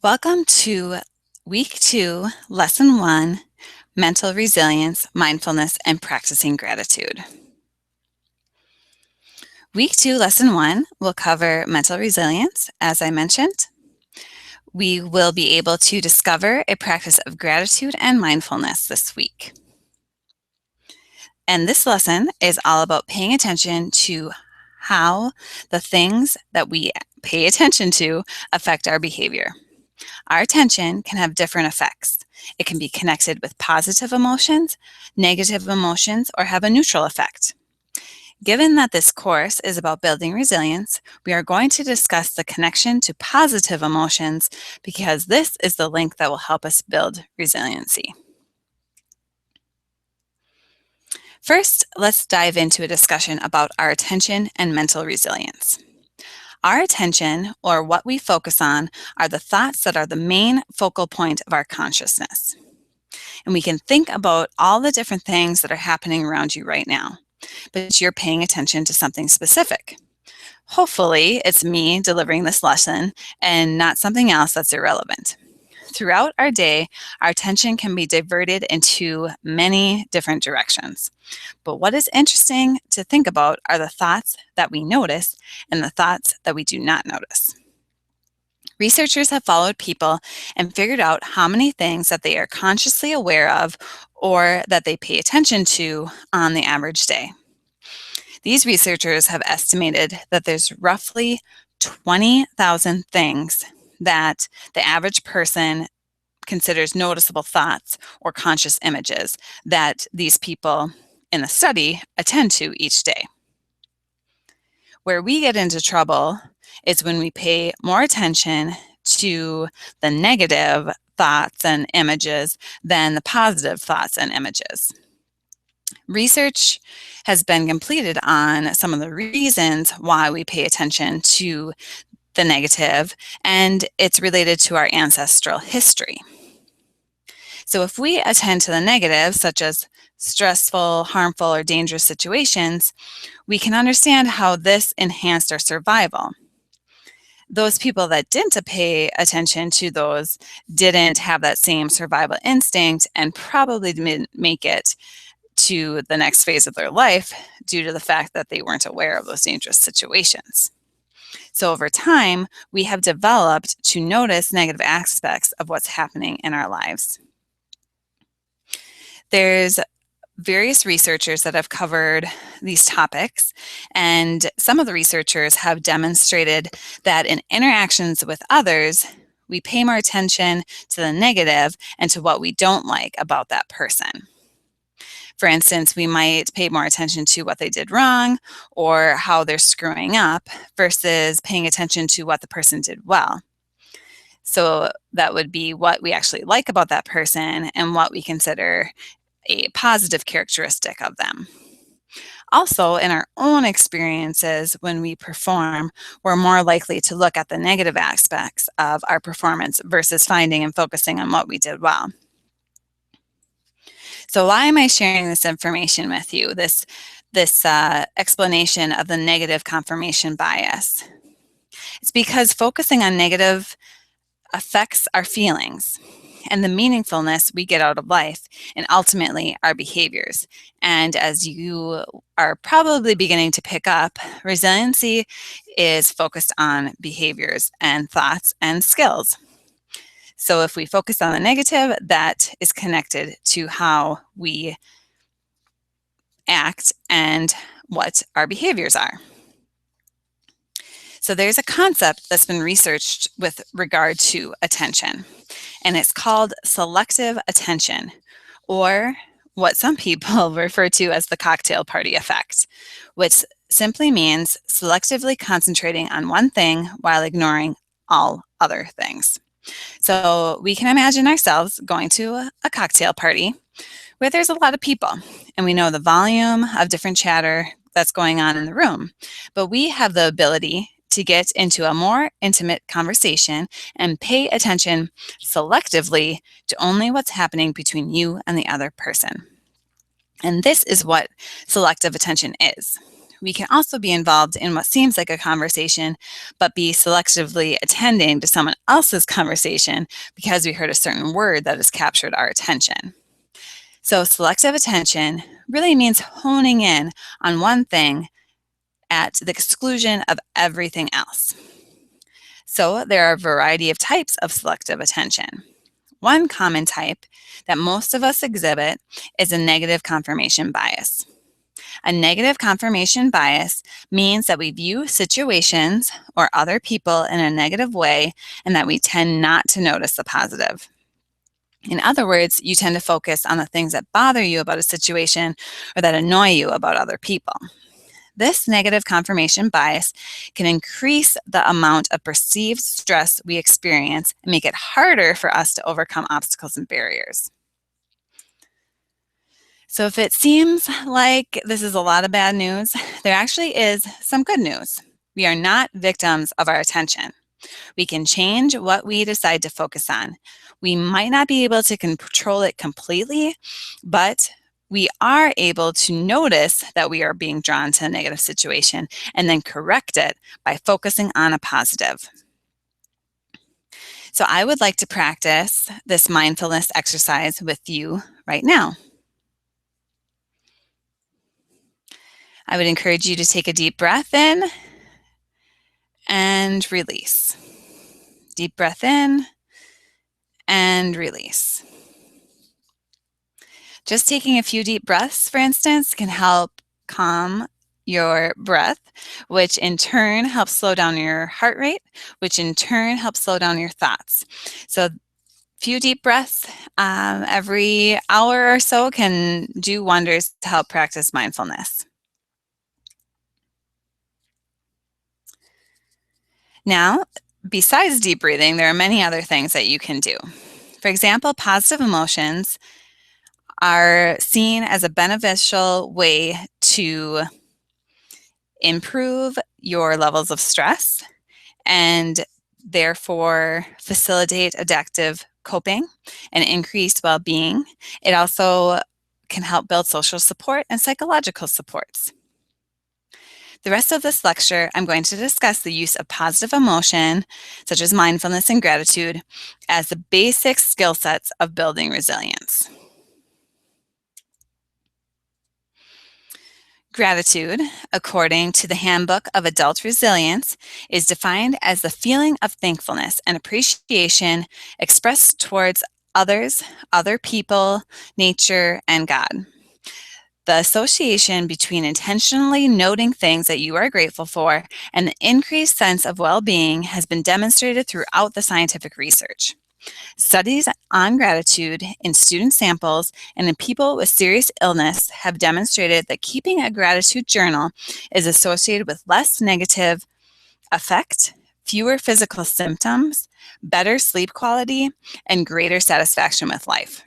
Welcome to Week 2, Lesson 1, Mental Resilience, Mindfulness, and Practicing Gratitude. Week 2, Lesson 1 will cover mental resilience, as I mentioned. We will be able to discover a practice of gratitude and mindfulness this week. And this lesson is all about paying attention to how the things that we pay attention to affect our behavior. Our attention can have different effects. It can be connected with positive emotions, negative emotions, or have a neutral effect. Given that this course is about building resilience, we are going to discuss the connection to positive emotions because this is the link that will help us build resiliency. First, let's dive into a discussion about our attention and mental resilience. Our attention, or what we focus on, are the thoughts that are the main focal point of our consciousness. And we can think about all the different things that are happening around you right now, but you're paying attention to something specific. Hopefully, it's me delivering this lesson and not something else that's irrelevant. Throughout our day, our attention can be diverted into many different directions. But what is interesting to think about are the thoughts that we notice and the thoughts that we do not notice. Researchers have followed people and figured out how many things that they are consciously aware of or that they pay attention to on the average day. These researchers have estimated that there's roughly 20,000 things that the average person considers noticeable thoughts or conscious images that these people in the study attend to each day. Where we get into trouble is when we pay more attention to the negative thoughts and images than the positive thoughts and images. Research has been completed on some of the reasons why we pay attention to the negative, and it's related to our ancestral history. So if we attend to the negative, such as stressful, harmful, or dangerous situations, we can understand how this enhanced our survival. Those people that didn't pay attention to those didn't have that same survival instinct and probably didn't make it to the next phase of their life due to the fact that they weren't aware of those dangerous situations. So over time, we have developed to notice negative aspects of what's happening in our lives. There's various researchers that have covered these topics, and some of the researchers have demonstrated that in interactions with others, we pay more attention to the negative and to what we don't like about that person. For instance, we might pay more attention to what they did wrong or how they're screwing up versus paying attention to what the person did well. So that would be what we actually like about that person and what we consider a positive characteristic of them. Also, in our own experiences when we perform, we're more likely to look at the negative aspects of our performance versus finding and focusing on what we did well. So why am I sharing this information with you, this explanation of the negative confirmation bias? It's because focusing on negative affects our feelings and the meaningfulness we get out of life and ultimately our behaviors. And as you are probably beginning to pick up, resiliency is focused on behaviors and thoughts and skills. So if we focus on the negative, that is connected to how we act and what our behaviors are. So there's a concept that's been researched with regard to attention, and it's called selective attention, or what some people refer to as the cocktail party effect, which simply means selectively concentrating on one thing while ignoring all other things. So we can imagine ourselves going to a cocktail party where there's a lot of people, and we know the volume of different chatter that's going on in the room, but we have the ability to get into a more intimate conversation and pay attention selectively to only what's happening between you and the other person. And this is what selective attention is. We can also be involved in what seems like a conversation, but be selectively attending to someone else's conversation because we heard a certain word that has captured our attention. So selective attention really means honing in on one thing at the exclusion of everything else. So there are a variety of types of selective attention. One common type that most of us exhibit is a negative confirmation bias. A negative confirmation bias means that we view situations or other people in a negative way and that we tend not to notice the positive. In other words, you tend to focus on the things that bother you about a situation or that annoy you about other people. This negative confirmation bias can increase the amount of perceived stress we experience and make it harder for us to overcome obstacles and barriers. So if it seems like this is a lot of bad news, there actually is some good news. We are not victims of our attention. We can change what we decide to focus on. We might not be able to control it completely, but we are able to notice that we are being drawn to a negative situation and then correct it by focusing on a positive. So I would like to practice this mindfulness exercise with you right now. I would encourage you to take a deep breath in and release. Deep breath in and release. Just taking a few deep breaths, for instance, can help calm your breath, which in turn helps slow down your heart rate, which in turn helps slow down your thoughts. So a few deep breaths every hour or so can do wonders to help practice mindfulness. Now, besides deep breathing, there are many other things that you can do. For example, positive emotions are seen as a beneficial way to improve your levels of stress and therefore facilitate adaptive coping and increased well-being. It also can help build social support and psychological supports. The rest of this lecture, I'm going to discuss the use of positive emotion, such as mindfulness and gratitude, as the basic skill sets of building resilience. Gratitude, according to the Handbook of Adult Resilience, is defined as the feeling of thankfulness and appreciation expressed towards others, other people, nature, and God. The association between intentionally noting things that you are grateful for and the increased sense of well-being has been demonstrated throughout the scientific research. Studies on gratitude in student samples and in people with serious illness have demonstrated that keeping a gratitude journal is associated with less negative affect, fewer physical symptoms, better sleep quality, and greater satisfaction with life.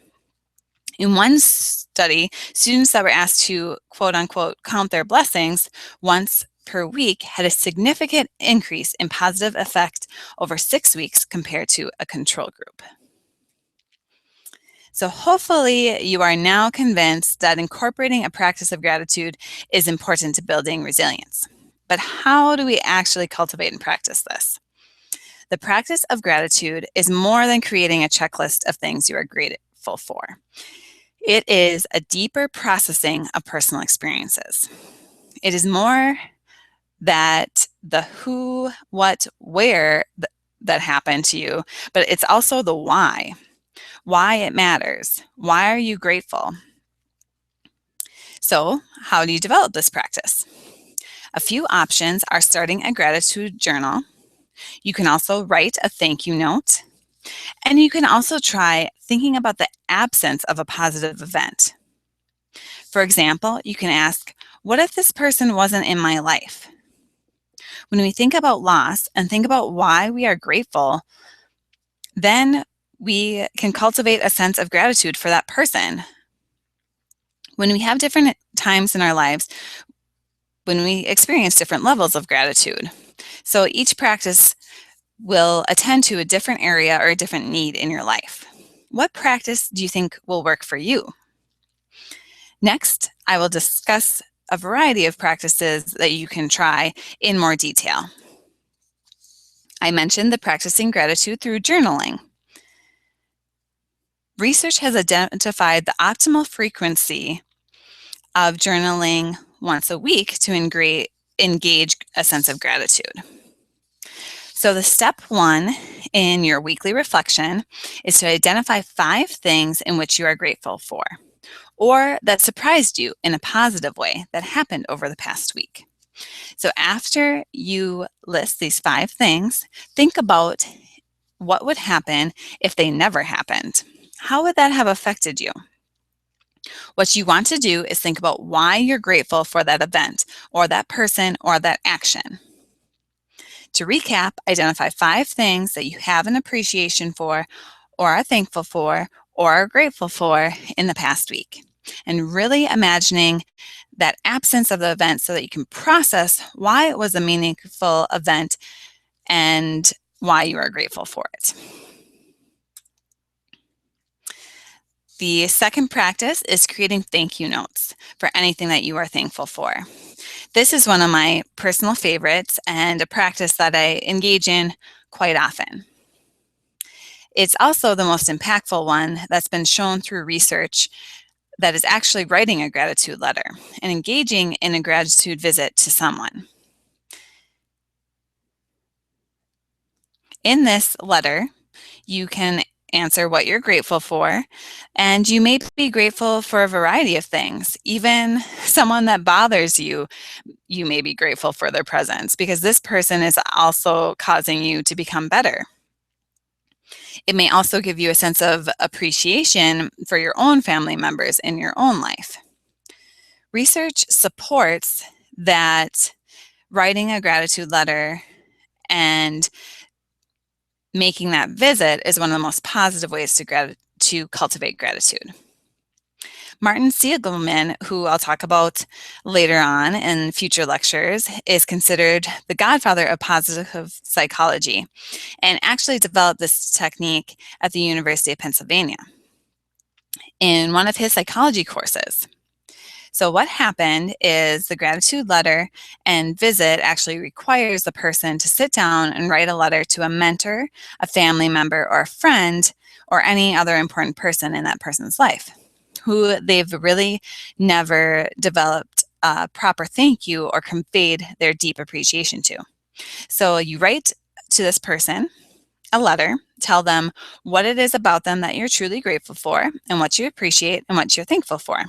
In one study, students that were asked to, quote unquote, count their blessings once per week had a significant increase in positive effect over 6 weeks compared to a control group. So hopefully you are now convinced that incorporating a practice of gratitude is important to building resilience. But how do we actually cultivate and practice this? The practice of gratitude is more than creating a checklist of things you are grateful for. It is a deeper processing of personal experiences. It is more that the who, what, where that happened to you, but it's also the why it matters. Why are you grateful? So how do you develop this practice? A few options are starting a gratitude journal. You can also write a thank you note. And you can also try thinking about the absence of a positive event. For example, you can ask, what if this person wasn't in my life? When we think about loss and think about why we are grateful, then we can cultivate a sense of gratitude for that person. When we have different times in our lives, when we experience different levels of gratitude. So each practice will attend to a different area or a different need in your life. What practice do you think will work for you? Next, I will discuss a variety of practices that you can try in more detail. I mentioned the practicing gratitude through journaling. Research has identified the optimal frequency of journaling once a week to engage a sense of gratitude. So the step one in your weekly reflection is to identify 5 things in which you are grateful for, or that surprised you in a positive way that happened over the past week. So after you list these 5 things, think about what would happen if they never happened. How would that have affected you? What you want to do is think about why you're grateful for that event or that person or that action. To recap, identify 5 things that you have an appreciation for or are thankful for or are grateful for in the past week. And really imagining that absence of the event so that you can process why it was a meaningful event and why you are grateful for it. The second practice is creating thank you notes for anything that you are thankful for. This is one of my personal favorites and a practice that I engage in quite often. It's also the most impactful one that's been shown through research that is actually writing a gratitude letter and engaging in a gratitude visit to someone. In this letter, you can answer what you're grateful for, and you may be grateful for a variety of things. Even someone that bothers you, you may be grateful for their presence because this person is also causing you to become better. It may also give you a sense of appreciation for your own family members in your own life. Research supports that writing a gratitude letter and making that visit is one of the most positive ways to cultivate gratitude. Martin Seligman, who I'll talk about later on in future lectures, is considered the godfather of positive psychology and actually developed this technique at the University of Pennsylvania in one of his psychology courses. So what happened is the gratitude letter and visit actually requires the person to sit down and write a letter to a mentor, a family member, or a friend, or any other important person in that person's life who they've really never developed a proper thank you or conveyed their deep appreciation to. So you write to this person a letter, tell them what it is about them that you're truly grateful for and what you appreciate and what you're thankful for.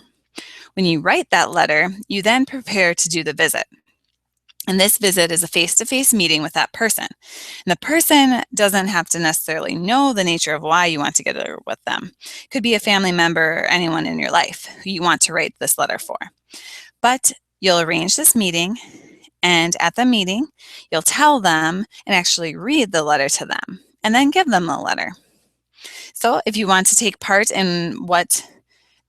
When you write that letter, you then prepare to do the visit. And this visit is a face-to-face meeting with that person. And the person doesn't have to necessarily know the nature of why you want to get together with them. It could be a family member or anyone in your life who you want to write this letter for. But you'll arrange this meeting, and at the meeting, you'll tell them and actually read the letter to them, and then give them the letter. So if you want to take part in what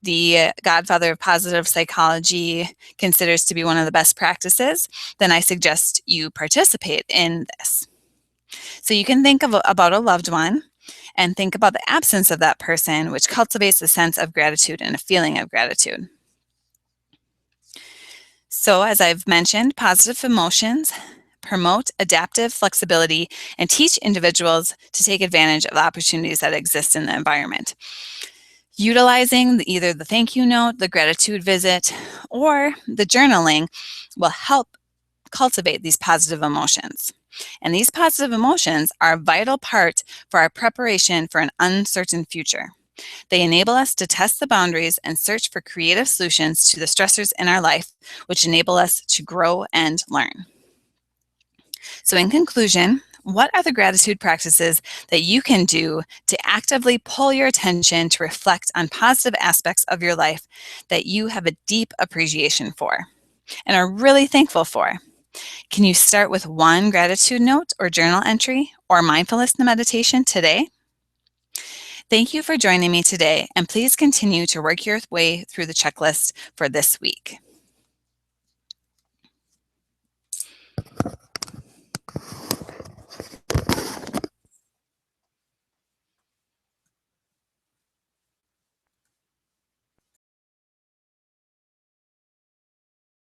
the godfather of positive psychology considers to be one of the best practices, then I suggest you participate in this. So you can think about a loved one and think about the absence of that person, which cultivates a sense of gratitude and a feeling of gratitude. So as I've mentioned, positive emotions promote adaptive flexibility and teach individuals to take advantage of the opportunities that exist in the environment. Utilizing either the thank you note, the gratitude visit, or the journaling will help cultivate these positive emotions. And these positive emotions are a vital part for our preparation for an uncertain future. They enable us to test the boundaries and search for creative solutions to the stressors in our life, which enable us to grow and learn. So in conclusion, what are the gratitude practices that you can do to actively pull your attention to reflect on positive aspects of your life that you have a deep appreciation for and are really thankful for? Can you start with one gratitude note or journal entry or mindfulness meditation today? Thank you for joining me today, and please continue to work your way through the checklist for this week.